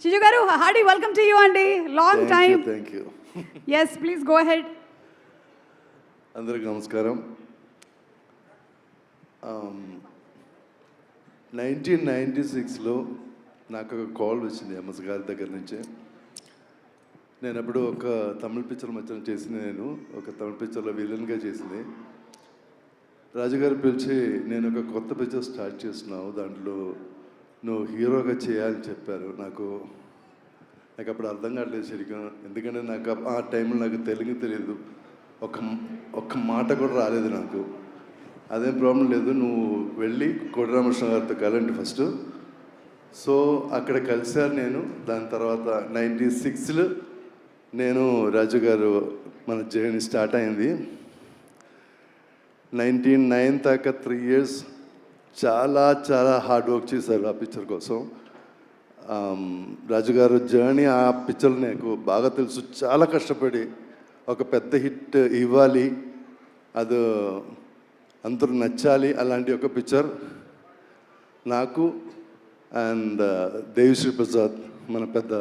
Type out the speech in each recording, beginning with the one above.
Chiju garu, hearty welcome to you, Andy. Long time. Thank you. Yes, please go ahead. అందరికీ నమస్కారం. 1996లో నాకు ఒక call వచ్చింది MS గారి దగ్గర నుంచి. నేను అప్పుడు ఒక తమిళ పిక్చర్ మధ్యన చేసింది, ఒక తమిళ పిక్చర్లో విలన్గా చేసింది. రాజుగారు పిలిచి నేను ఒక కొత్త పిక్చర్ స్టార్ట్ చేస్తున్నావు, దాంట్లో నువ్వు హీరోగా చేయాలని చెప్పారు. నాకు అప్పుడు అర్థం కావట్లేదు సరిగ్గా, ఎందుకంటే నాకు ఆ టైంలో నాకు తెలుగు తెలియదు, ఒక్క మాట కూడా రాలేదు నాకు. అదేం ప్రాబ్లం లేదు, నువ్వు వెళ్ళి కోడి రామకృష్ణ గారితో కలండి ఫస్ట్. సో అక్కడ కలిశారు నేను. దాని తర్వాత 96లో నేను రాజు గారు మన జర్నీ స్టార్ట్ అయింది. 99 దాకా 3 years చాలా హార్డ్ వర్క్ చేశారు ఆ పిక్చర్ కోసం. రాజుగారు జర్నీ ఆ పిక్చర్ నాకు బాగా తెలుసు. చాలా కష్టపడి ఒక పెద్ద హిట్ ఇవ్వాలి, అది అందరూ నచ్చాలి, అలాంటి ఒక పిక్చర్ నాకు అండ్ దేవిశ్రీ ప్రసాద్ మన పెద్ద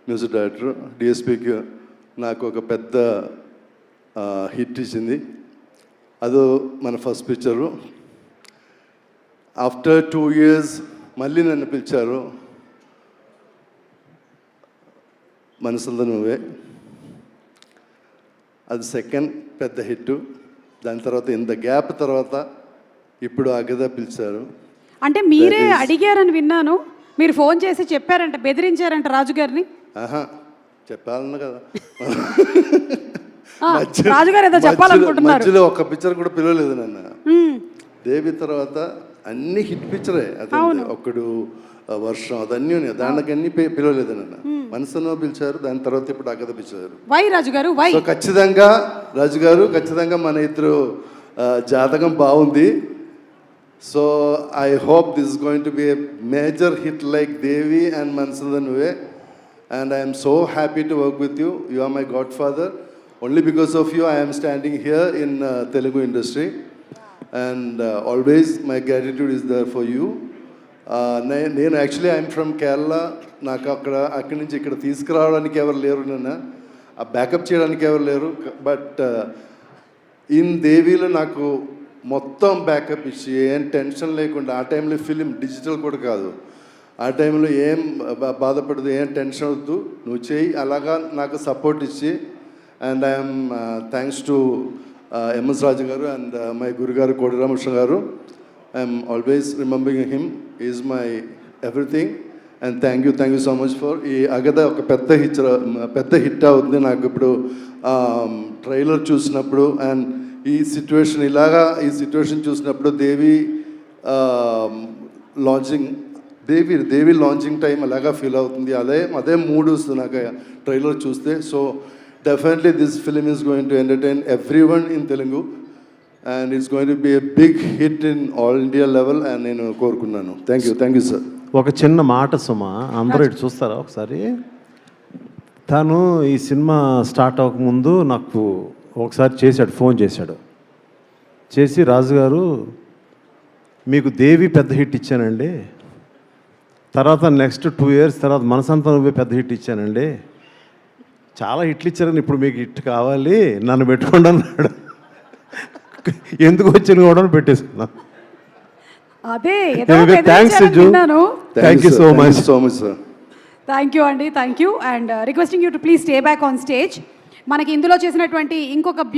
మ్యూజిక్ డైరెక్టర్ డిఎస్పికి నాకు ఒక పెద్ద హిట్ ఇచ్చింది. అది మన ఫస్ట్ పిక్చరు. ఆఫ్టర్ 2 years మళ్ళీ నన్ను పిలిచారు, మనసుందా నువ్వే, అది సెకండ్ పెద్ద హిట్. దాని తర్వాత ఇంత గ్యాప్ తర్వాత ఇప్పుడు అగదా పిలిచారు. అంటే మీరే అడిగారని విన్నాను, మీరు ఫోన్ చేసి చెప్పారంట, బెదిరించారంట రాజుగారిని. చెప్పాలన్నా కదా, రాజుగారు ఏదో చెప్పాలనుకుంటున్నారు. మధ్యలో ఒక పిక్చర్ కూడా పిలవలేదు నన్ను. దేవి తర్వాత అన్ని హిట్ పిక్చరే, అది ఒక్కడు వర్షం అదన్నీ ఉన్నాయి, దానికి అన్ని పిలవలేదు నన్ను. మనసులో పిలిచారు, దాని తర్వాత ఇప్పుడు అగద పిలిచారు. వై రాజుగారు వై? సో ఖచ్చితంగా రాజుగారు, ఖచ్చితంగా మన ఇద్దరు జాతకం బాగుంది. So I hope this is going to be a major hit like Devi and Manasantha Nuvve. And I'm so happy to work with you. You are my godfather. Only because of you I am standing here in Telugu industry, and always my gratitude is there for you. నేను actually I'm from Kerala. నాకు అక్కడి నుంచి ఇక్కడ తీసుకురావడానికి ఎవరు లేరు, నన్ను ఆ బ్యాకప్ చేయడానికి ఎవరు లేరు. బట్ ఇన్ దేవిలో నాకు మొత్తం బ్యాకప్ ఇచ్చి ఏం టెన్షన్ లేకుండా, ఆ టైంలో ఫిలిం డిజిటల్ కూడా కాదు, ఆ టైంలో ఏం బాధపడదు, ఏం టెన్షన్ వద్దు, నువ్వు చేయి, అలాగా నాకు సపోర్ట్ ఇచ్చి. And I am thanks to MS Raju garu and my Guru garu Kodi Ramakrishna garu. I am always remembering him. He is my everything. And thank you so much for ee agada oka pedda hit avundhi naaku ippudu trailer chusinappudu and ee situation chusinappudu devi launching Devi launching time అలాగా feel అవుతుంది. అదే mood వస్తుంది నాకు trailer చూస్తే. So definitely this film is going to entertain everyone in Telugu and it's going to be a big hit in all India level and నేను కోరుకున్నాను. Thank you sir. ఒక చిన్న మాట సుమా, అందరూ ఇటు చూస్తారా ఒకసారి. తను ఈ సినిమా స్టార్ట్ అవ్వకముందు నాకు ఒకసారి చేశాడు, ఫోన్ చేశాడు. చేసి రాజుగారు మీకు దేవి పెద్ద హిట్ ఇచ్చానండి, తర్వాత నెక్స్ట్ 2 years తర్వాత మనసంతా నువ్వే పెద్ద హిట్ ఇచ్చానండి, చాలా హిట్లు ఇచ్చారని ఇప్పుడు మీకు హిట్ కావాలి, నన్ను పెట్టుకోండి అన్నాడు. ఎందుకు వచ్చిన కూడా పెట్టేసుకున్నా. Thanks so much sir. Thank you అండి, thank you. And requesting you to please stay back on stage. మనకి ఇందులో చేసినటువంటి ఇంకొక